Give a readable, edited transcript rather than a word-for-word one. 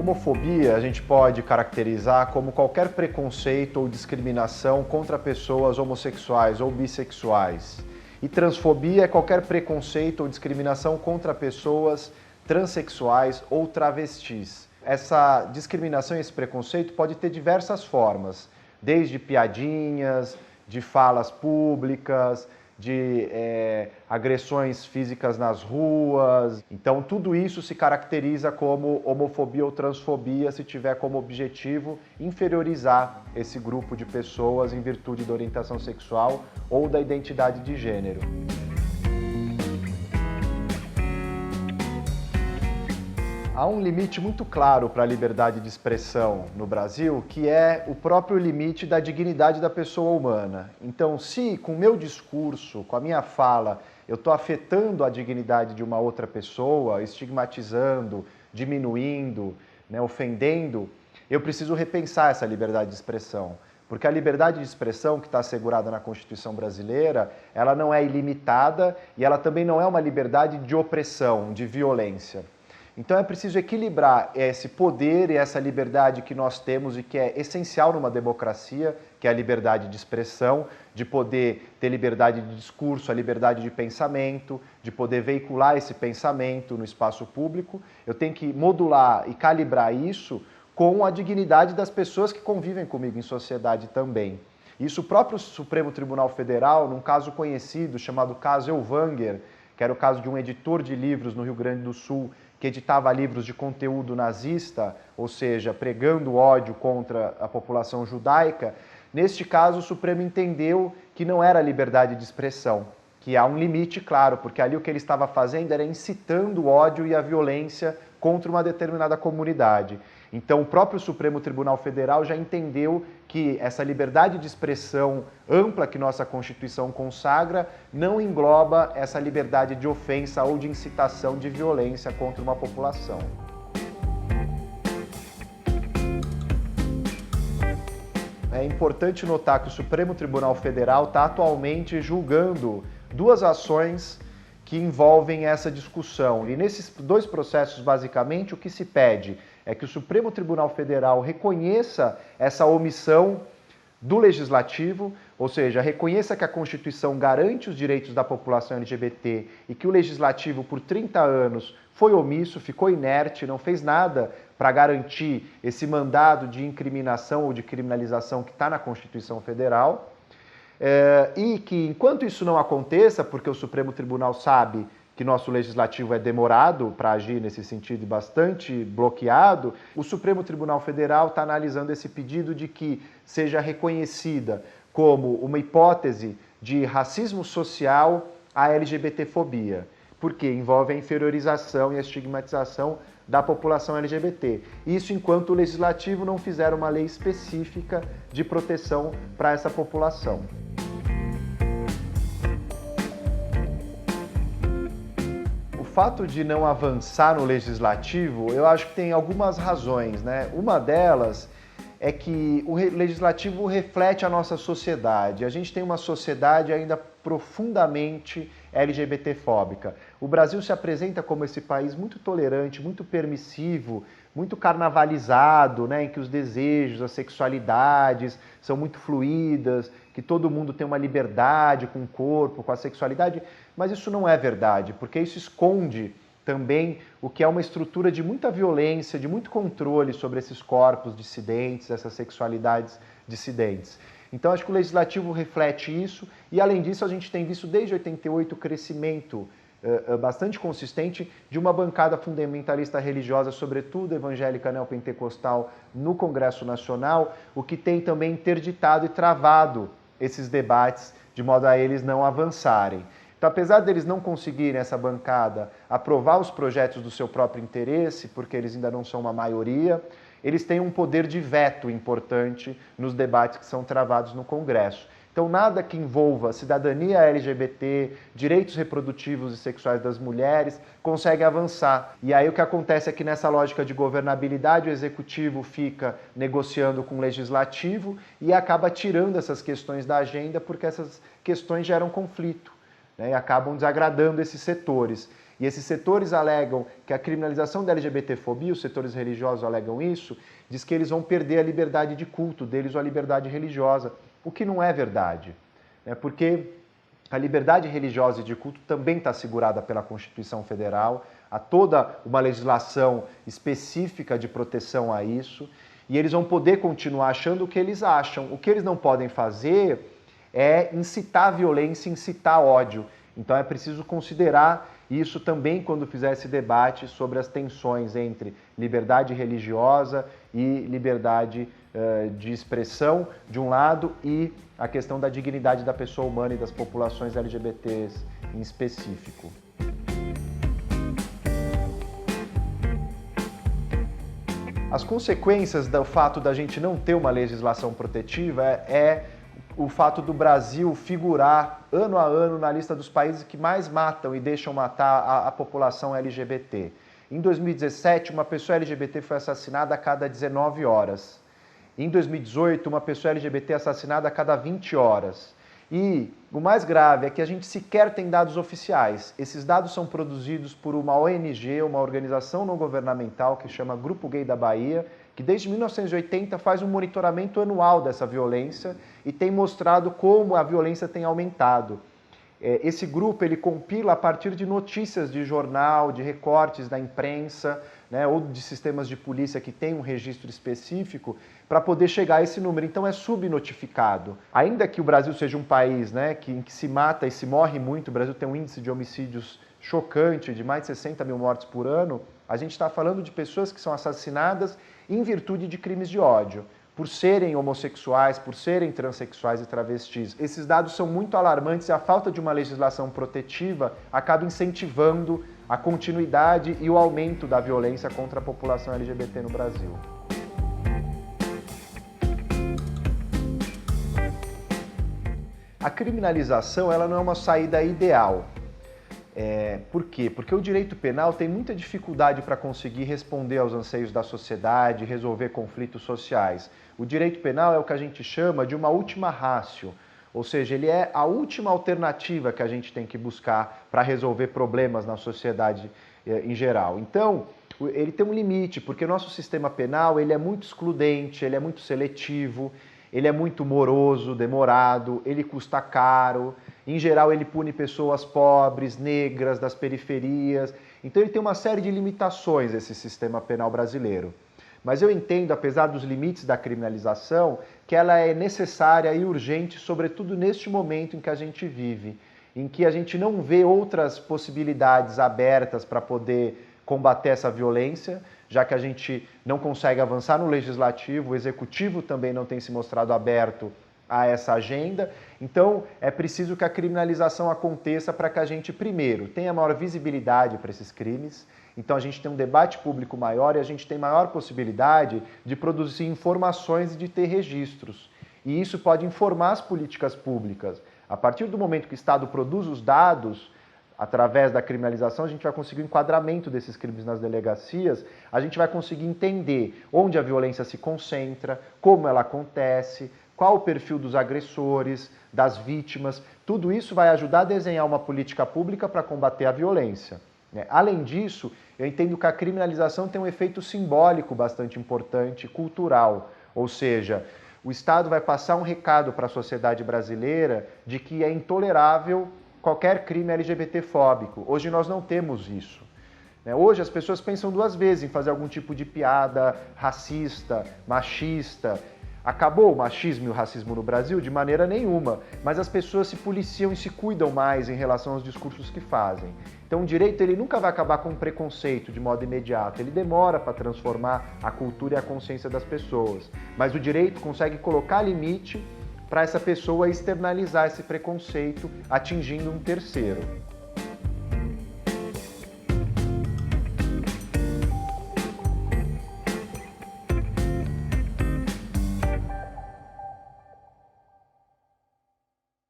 Homofobia a gente pode caracterizar como qualquer preconceito ou discriminação contra pessoas homossexuais ou bissexuais. E transfobia é qualquer preconceito ou discriminação contra pessoas transexuais ou travestis. Essa discriminação e esse preconceito pode ter diversas formas, desde piadinhas, de falas públicas, de agressões físicas nas ruas. Então tudo isso se caracteriza como homofobia ou transfobia se tiver como objetivo inferiorizar esse grupo de pessoas em virtude da orientação sexual ou da identidade de gênero. Há um limite muito claro para a liberdade de expressão no Brasil, que é o próprio limite da dignidade da pessoa humana. Então, se com o meu discurso, com a minha fala, eu estou afetando a dignidade de uma outra pessoa, estigmatizando, diminuindo, ofendendo, eu preciso repensar essa liberdade de expressão. Porque a liberdade de expressão que está assegurada na Constituição brasileira, ela não é ilimitada e ela também não é uma liberdade de opressão, de violência. Então é preciso equilibrar esse poder e essa liberdade que nós temos e que é essencial numa democracia, que é a liberdade de expressão, de poder ter liberdade de discurso, a liberdade de pensamento, de poder veicular esse pensamento no espaço público. Eu tenho que modular e calibrar isso com a dignidade das pessoas que convivem comigo em sociedade também. Isso o próprio Supremo Tribunal Federal, num caso conhecido chamado caso Elvanger, que era o caso de um editor de livros no Rio Grande do Sul, que editava livros de conteúdo nazista, ou seja, pregando ódio contra a população judaica. Neste caso, o Supremo entendeu que não era liberdade de expressão, que há um limite, claro, porque ali o que ele estava fazendo era incitando o ódio e a violência contra uma determinada comunidade. Então, o próprio Supremo Tribunal Federal já entendeu que essa liberdade de expressão ampla que nossa Constituição consagra não engloba essa liberdade de ofensa ou de incitação de violência contra uma população. É importante notar que o Supremo Tribunal Federal está atualmente julgando duas ações que envolvem essa discussão. E nesses dois processos, basicamente, o que se pede é que o Supremo Tribunal Federal reconheça essa omissão do Legislativo, ou seja, reconheça que a Constituição garante os direitos da população LGBT e que o Legislativo, por 30 anos, foi omisso, ficou inerte, não fez nada para garantir esse mandado de incriminação ou de criminalização que está na Constituição Federal. E que, enquanto isso não aconteça, porque o Supremo Tribunal sabe que nosso legislativo é demorado para agir nesse sentido e bastante bloqueado, o Supremo Tribunal Federal está analisando esse pedido de que seja reconhecida como uma hipótese de racismo social a LGBTfobia, porque envolve a inferiorização e a estigmatização da população LGBT. Isso enquanto o legislativo não fizer uma lei específica de proteção para essa população. O fato de não avançar no legislativo, eu acho que tem algumas razões, né? Uma delas é que o legislativo reflete a nossa sociedade. A gente tem uma sociedade ainda profundamente LGBTfóbica. O Brasil se apresenta como esse país muito tolerante, muito permissivo, muito carnavalizado, né, em que os desejos, as sexualidades são muito fluídas, que todo mundo tem uma liberdade com o corpo, com a sexualidade, mas isso não é verdade, porque isso esconde também o que é uma estrutura de muita violência, de muito controle sobre esses corpos dissidentes, essas sexualidades dissidentes. Então acho que o legislativo reflete isso e, além disso, a gente tem visto desde 88 o crescimento bastante consistente de uma bancada fundamentalista religiosa, sobretudo evangélica neopentecostal, no Congresso Nacional, o que tem também interditado e travado esses debates de modo a eles não avançarem. Então, apesar deles não conseguirem, essa bancada, aprovar os projetos do seu próprio interesse, porque eles ainda não são uma maioria, eles têm um poder de veto importante nos debates que são travados no Congresso. Então, nada que envolva cidadania LGBT, direitos reprodutivos e sexuais das mulheres, consegue avançar. E aí o que acontece é que nessa lógica de governabilidade, o Executivo fica negociando com o Legislativo e acaba tirando essas questões da agenda, porque essas questões geram conflito, né, e acabam desagradando esses setores. e esses setores alegam que a criminalização da LGBTfobia, os setores religiosos alegam isso, diz que eles vão perder a liberdade de culto deles ou a liberdade religiosa, o que não é verdade, né? Porque a liberdade religiosa e de culto também está assegurada pela Constituição Federal, há toda uma legislação específica de proteção a isso, e eles vão poder continuar achando o que eles acham. O que eles não podem fazer é incitar violência, incitar ódio. Então é preciso considerar isso também quando fizer esse debate sobre as tensões entre liberdade religiosa e liberdade de expressão, de um lado, e a questão da dignidade da pessoa humana e das populações LGBTs em específico. As consequências do fato da gente não ter uma legislação protetiva é o fato do Brasil figurar ano a ano na lista dos países que mais matam e deixam matar a população LGBT. Em 2017, uma pessoa LGBT foi assassinada a cada 19 horas. Em 2018, uma pessoa LGBT assassinada a cada 20 horas. E o mais grave é que a gente sequer tem dados oficiais. Esses dados são produzidos por uma ONG, uma organização não governamental que chama Grupo Gay da Bahia, que desde 1980 faz um monitoramento anual dessa violência e tem mostrado como a violência tem aumentado. Esse grupo ele compila a partir de notícias de jornal, de recortes da imprensa, né, ou de sistemas de polícia que tem um registro específico para poder chegar a esse número. Então é subnotificado. Ainda que o Brasil seja um país, né, em que se mata e se morre muito, o Brasil tem um índice de homicídios chocante de mais de 60 mil mortes por ano, a gente está falando de pessoas que são assassinadas em virtude de crimes de ódio, por serem homossexuais, por serem transexuais e travestis. Esses dados são muito alarmantes e a falta de uma legislação protetiva acaba incentivando a continuidade e o aumento da violência contra a população LGBT no Brasil. A criminalização ela não é uma saída ideal. Por quê? Porque o direito penal tem muita dificuldade para conseguir responder aos anseios da sociedade, resolver conflitos sociais. O direito penal é o que a gente chama de uma última ratio, ou seja, ele é a última alternativa que a gente tem que buscar para resolver problemas na sociedade em geral. Então, ele tem um limite, porque o nosso sistema penal ele é muito excludente, ele é muito seletivo, ele é muito moroso, demorado, ele custa caro, em geral ele pune pessoas pobres, negras, das periferias, então ele tem uma série de limitações esse sistema penal brasileiro. Mas eu entendo, apesar dos limites da criminalização, que ela é necessária e urgente, sobretudo neste momento em que a gente vive, em que a gente não vê outras possibilidades abertas para poder combater essa violência, já que a gente não consegue avançar no legislativo, o executivo também não tem se mostrado aberto a essa agenda. Então, é preciso que a criminalização aconteça para que a gente, primeiro, tenha maior visibilidade para esses crimes. Então, a gente tem um debate público maior e a gente tem maior possibilidade de produzir informações e de ter registros. E isso pode informar as políticas públicas. A partir do momento que o Estado produz os dados, através da criminalização, a gente vai conseguir o enquadramento desses crimes nas delegacias, a gente vai conseguir entender onde a violência se concentra, como ela acontece, qual o perfil dos agressores, das vítimas. Tudo isso vai ajudar a desenhar uma política pública para combater a violência. Além disso, eu entendo que a criminalização tem um efeito simbólico bastante importante, cultural, ou seja, o Estado vai passar um recado para a sociedade brasileira de que é intolerável qualquer crime LGBTfóbico. Hoje nós não temos isso. Hoje as pessoas pensam duas vezes em fazer algum tipo de piada racista, machista. Acabou o machismo e o racismo no Brasil? De maneira nenhuma, mas as pessoas se policiam e se cuidam mais em relação aos discursos que fazem. Então o direito ele nunca vai acabar com o preconceito de modo imediato, ele demora para transformar a cultura e a consciência das pessoas, mas o direito consegue colocar limite para essa pessoa externalizar esse preconceito atingindo um terceiro.